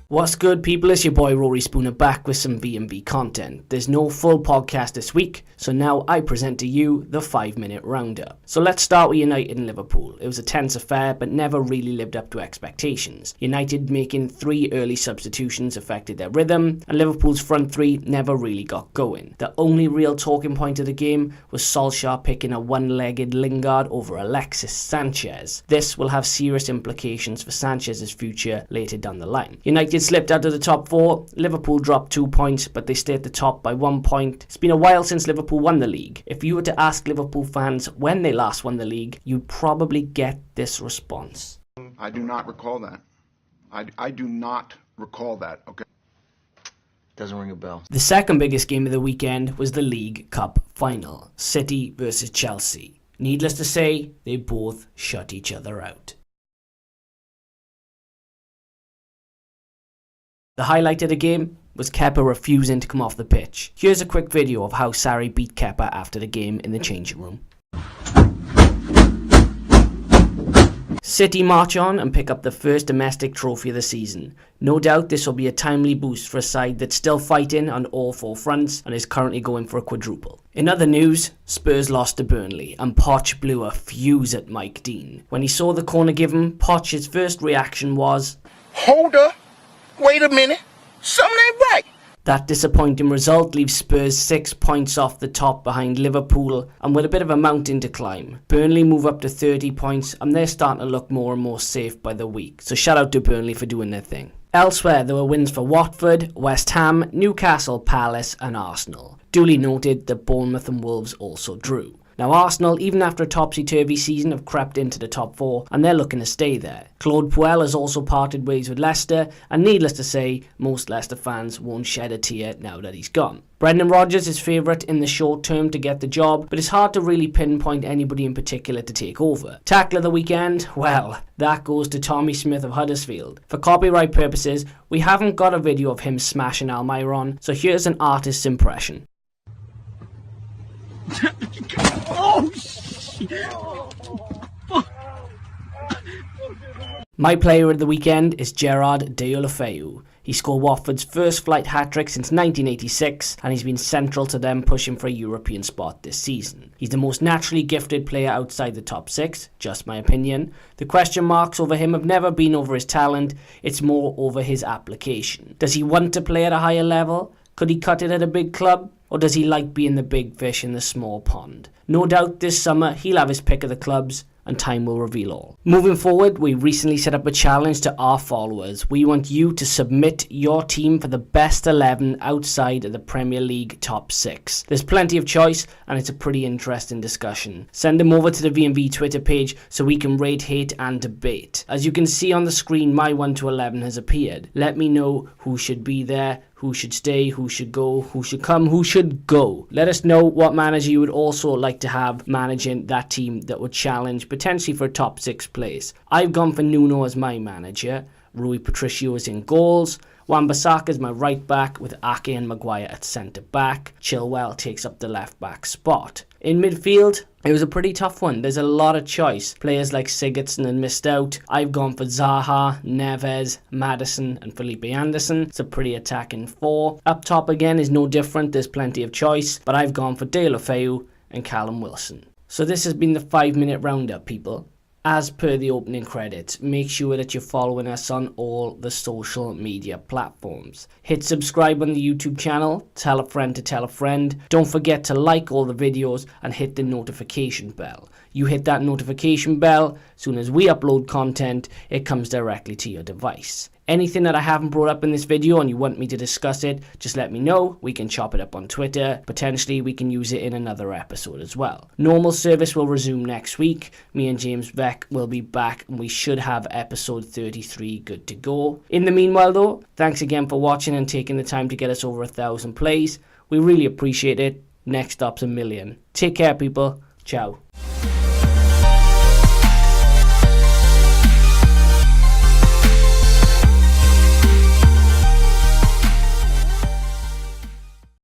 What's good, people? It's your boy Rory Spooner back with some V&V content. There's no full podcast this week, so now I present to you the 5-minute roundup. So let's start with United and Liverpool. It was a tense affair, but never really lived up to expectations. United making 3 early substitutions affected their rhythm, and Liverpool's front 3 never really got going. The only real talking point of the game was Solskjaer picking a one-legged Lingard over Alexis Sanchez. This will have serious implications for Sanchez's future later down the line. United slipped out of the top 4, Liverpool dropped 2 points, but they stayed at the top by 1 point. It's been a while since Liverpool won the league. If you were to ask Liverpool fans when they last won the league, you'd probably get this response. I do not recall that. I do not recall that, okay? Doesn't ring a bell. The second biggest game of the weekend was the League Cup final, City versus Chelsea. Needless to say, they both shut each other out. The highlight of the game was Kepa refusing to come off the pitch. Here's a quick video of how Sarri beat Kepa after the game in the changing room. City march on and pick up the first domestic trophy of the season. No doubt this will be a timely boost for a side that's still fighting on all 4 fronts and is currently going for a quadruple. In other news, Spurs lost to Burnley and Poch blew a fuse at Mike Dean. When he saw the corner given, Poch's first reaction was, "Hold up. Wait a minute, something ain't right." That disappointing result leaves Spurs 6 points off the top behind Liverpool and with a bit of a mountain to climb. Burnley move up to 30 points and they're starting to look more and more safe by the week. So shout out to Burnley for doing their thing. Elsewhere, there were wins for Watford, West Ham, Newcastle, Palace and Arsenal. Duly noted that Bournemouth and Wolves also drew. Now Arsenal, even after a topsy-turvy season, have crept into the top 4 and they're looking to stay there. Claude Puel has also parted ways with Leicester, and needless to say, most Leicester fans won't shed a tear now that he's gone. Brendan Rodgers is favourite in the short term to get the job, but it's hard to really pinpoint anybody in particular to take over. Tackle of the weekend? Well, that goes to Tommy Smith of Huddersfield. For copyright purposes, we haven't got a video of him smashing Almiron, so here's an artist's impression. Oh, shit. My player of the weekend is Gerard Deulofeu. He scored Watford's first flight hat-trick since 1986 and he's been central to them pushing for a European spot this season. He's the most naturally gifted player outside the top 6, just my opinion. The question marks over him have never been over his talent, it's more over his application. Does he want to play at a higher level? Could he cut it at a big club? Or does he like being the big fish in the small pond? No doubt this summer he'll have his pick of the clubs and time will reveal all. Moving forward, we recently set up a challenge to our followers. We want you to submit your team for the best 11 outside of the Premier League top 6. There's plenty of choice and it's a pretty interesting discussion. Send them over to the V&V Twitter page so we can rate, hate and debate. As you can see on the screen, my 1 to 11 has appeared. Let me know who should be there, who should stay, who should go, who should come, who should go. Let us know what manager you would also like to have managing that team that would challenge potentially for a top 6 place. I've gone for Nuno as my manager, Rui Patricio is in goals, Wan-Bissaka is my right back with Ake and Maguire at centre back. Chilwell takes up the left back spot. In midfield, it was a pretty tough one. There's a lot of choice. Players like Sigurdsson had missed out. I've gone for Zaha, Neves, Maddison and Felipe Anderson. It's a pretty attacking 4. Up top again is no different. There's plenty of choice. But I've gone for Deulofeu and Callum Wilson. So this has been the 5-minute roundup, people. As per the opening credits, make sure that you're following us on all the social media platforms. Hit subscribe on the YouTube channel, tell a friend to tell a friend. Don't forget to like all the videos and hit the notification bell. You hit that notification bell, as soon as we upload content, it comes directly to your device. Anything that I haven't brought up in this video and you want me to discuss it, just let me know. We can chop it up on Twitter. Potentially we can use it in another episode as well. Normal service will resume next week. Me and James Beck will be back and we should have episode 33 good to go. In the meanwhile though, thanks again for watching and taking the time to get us over 1,000 plays. We really appreciate it. Next stop's 1,000,000. Take care people. Ciao.